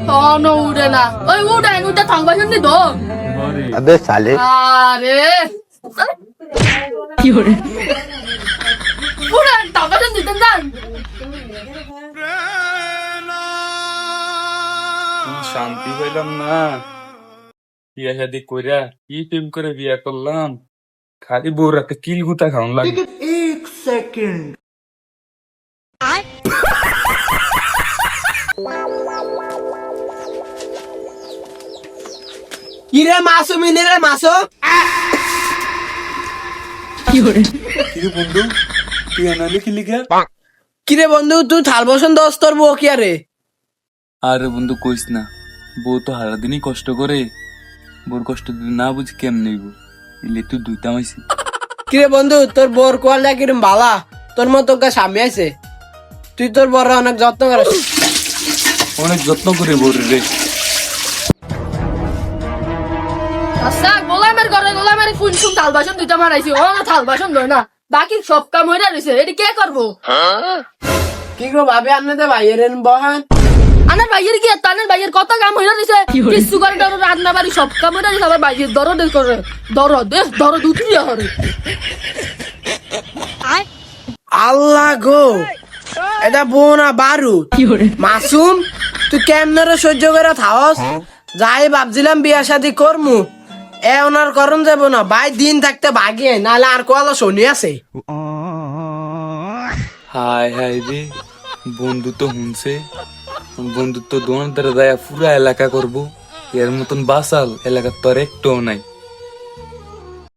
তনো উড়ে না ওই উড়াই উঠে থাকবা শুনলি তো अबे साले আরে কি হরে উড়ে থাকবা শুনলি তো না শান্তি পাইলাম না। বিয়া শাদি কইরা কি প্রেম করে বিয়া করলাম, খালি বউ রাতে কিল গুতা খাওয়ান লাগে। কিরে মাসুমিনী রে মাসো কিরে বন্ধু, তুই আনালি কি লিখা? কিরে বন্ধু তুই থাল বসন দোস তোর বউ কি আরে আরে বন্ধু কইস না, বউ তো হারা দিনই কষ্ট করে, বউর কষ্ট যদি না বুঝি কেমনে হইব, এলে তুই দুইটা মাইছি। কিরে বন্ধু তোর বউর কোয়ালটা কিরম বালা, তোর মতো গা স্বামী আছে, তুই তোর বড় অনেক যত্ন করিস। অনেক যত্ন করে বউর রে। আচ্ছা গোলামের কোন শুন থাল বাসন দুইটা মারাইছি ও না থাল বাসন ধরে না বাকি সব কাম হইরা রইছে এটি কে করবো কি গো ভাবি আপনাদের ভাইয়ের বহান আনার ভাইয়ের কি তানের ভাইয়ের কত কাম হইরা দিছে কিছু করে ধরো রান্না বাড়ি সব কাম হইরা দিছে আমার ভাইয়ের দরদ করে দরদ উঠিয়া হরে আল্লাহ গো এটা বউ না বারু মাসুম তুই কেমন সহ্য করে থাকস, যাই ভাবছিলাম বিয়া শাদি করমু এ ওনার করণ যাব না ভাই, দিন থাকতে ভাগে নাহলে আর কোয়ালো শনি আছে। হায় হায় রে, বন্ধুত্ব হুনছে, বন্ধুত্ব দোয়ান দ্বারা যায় পুরা এলাকা করবো, এর মতন বাসাল এলাকার তো আর একটাও নাই।